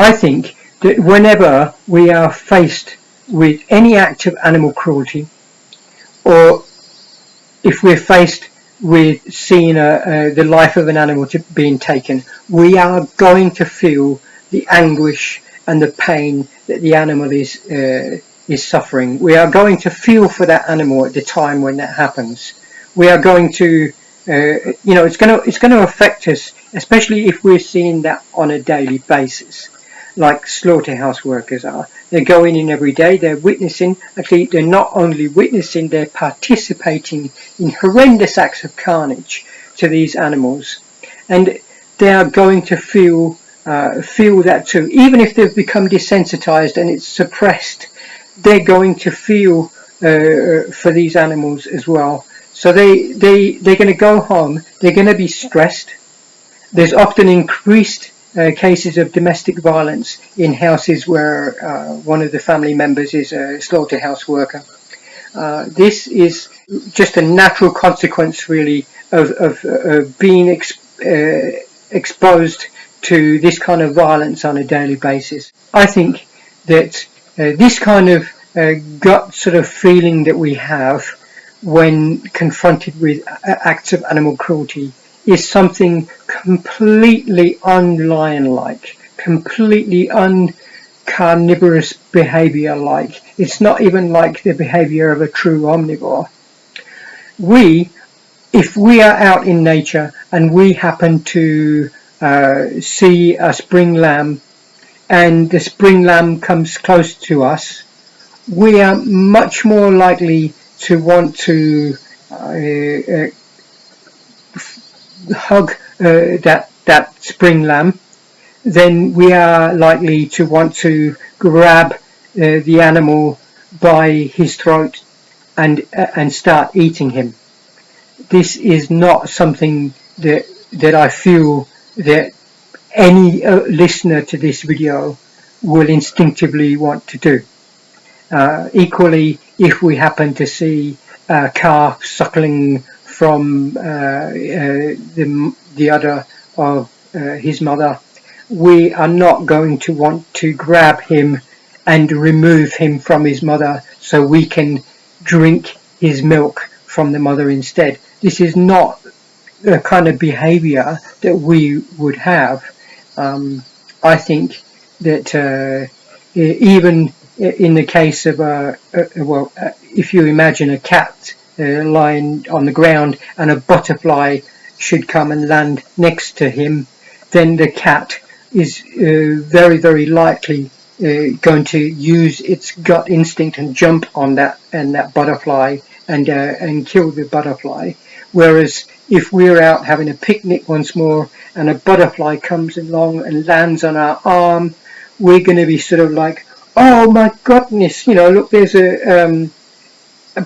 I think that whenever we are faced with any act of animal cruelty, or if we're faced with seeing the life of an animal being taken, we are going to feel the anguish and the pain that the animal is suffering. We are going to feel for that animal at the time when that happens. We are going to, it's going to affect us, especially if we're seeing that on a daily basis, like slaughterhouse workers are. They're going in every day, they're witnessing, actually they're not only witnessing, they're participating in horrendous acts of carnage to these animals. And they are going to feel that too. Even if they've become desensitized and it's suppressed, they're going to feel for these animals as well. So they're going to go home, they're going to be stressed. There's often increased cases of domestic violence in houses where one of the family members is a slaughterhouse worker. This is just a natural consequence, really, of being exposed to this kind of violence on a daily basis. I think that this kind of gut sort of feeling that we have when confronted with acts of animal cruelty is something completely un-lion-like, completely un-carnivorous behavior-like. It's not even like the behavior of a true omnivore. If we are out in nature and we happen to see a spring lamb and the spring lamb comes close to us, we are much more likely to want to hug that spring lamb than we are likely to want to grab the animal by his throat and start eating him. This is not something that I feel that any listener to this video will instinctively want to do. Equally, if we happen to see a calf suckling from the udder of his mother, we are not going to want to grab him and remove him from his mother so we can drink his milk from the mother instead. This is not the kind of behavior that we would have. I think that even in the case of if you imagine a cat lying on the ground and a butterfly should come and land next to him, then the cat is very, very likely going to use its gut instinct and jump on that butterfly and kill the butterfly. Whereas if we're out having a picnic once more and a butterfly comes along and lands on our arm, we're going to be sort of like, oh my goodness, look, there's a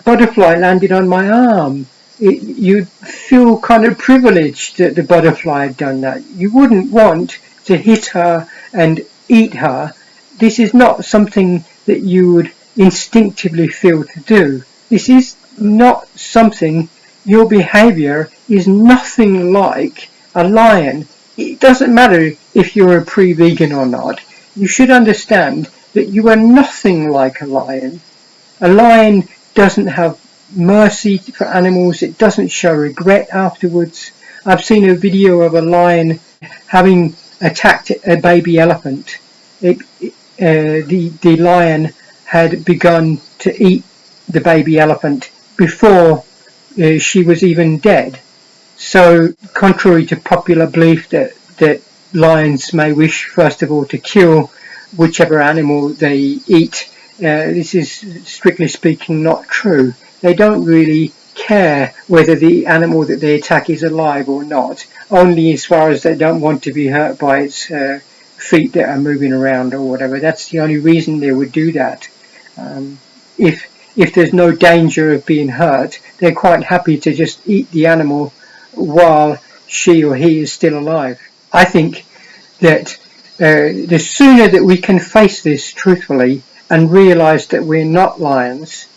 butterfly landed on my arm. You'd feel kind of privileged that the butterfly had done that. You wouldn't want to hit her and eat her. This is not something that you would instinctively feel to do. This is not something, your behavior is nothing like a lion. It doesn't matter if you're a pre-vegan or not. You should understand that you are nothing like a lion. A lion doesn't have mercy for animals. It doesn't show regret afterwards. I've seen a video of a lion having attacked a baby elephant. The lion had begun to eat the baby elephant before she was even dead. So, contrary to popular belief that lions may wish, first of all, to kill whichever animal they eat, this is, strictly speaking, not true. They don't really care whether the animal that they attack is alive or not, only as far as they don't want to be hurt by its feet that are moving around or whatever. That's the only reason they would do that. If there's no danger of being hurt, they're quite happy to just eat the animal while she or he is still alive. I think that the sooner that we can face this truthfully and realize that we're not lions,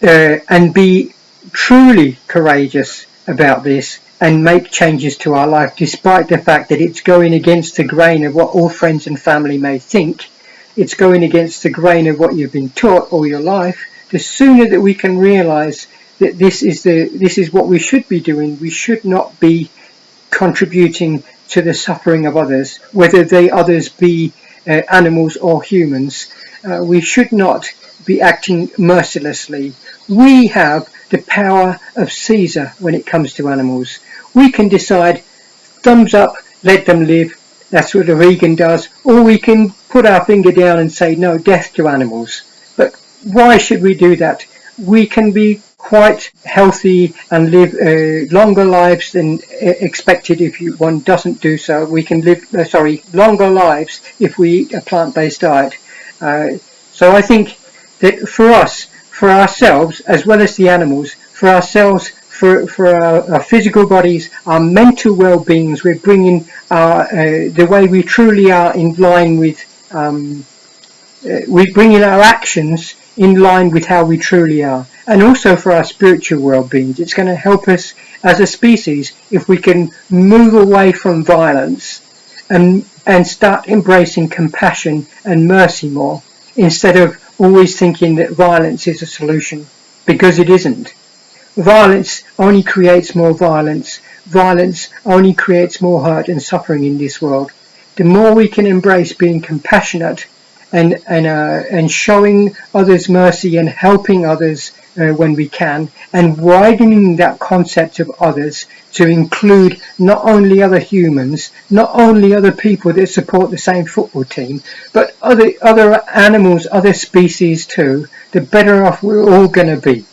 and be truly courageous about this and make changes to our life, despite the fact that it's going against the grain of what all friends and family may think. It's going against the grain of what you've been taught all your life. The sooner that we can realize that this is what we should be doing, we should not be contributing to the suffering of others, whether they others be animals or humans. We should not be acting mercilessly. We have the power of Caesar when it comes to animals. We can decide, thumbs up, let them live. That's what a vegan does. Or we can put our finger down and say, no, death to animals. But why should we do that? We can be quite healthy and live longer lives than expected if one doesn't do so. We can live, longer lives if we eat a plant-based diet. So I think that for us, for ourselves, as well as the animals, for ourselves, for our physical bodies, our mental well-beings, we're bringing the way we truly are in line with, we're bringing our actions in line with how we truly are. And also for our spiritual well-being. It's going to help us as a species if we can move away from violence and start embracing compassion and mercy more, instead of always thinking that violence is a solution, because it isn't. Violence only creates more violence. Violence only creates more hurt and suffering in this world. The more we can embrace being compassionate and showing others mercy and helping others when we can, and widening that concept of others to include not only other humans, not only other people that support the same football team, but other animals, other species too, the better off we're all going to be.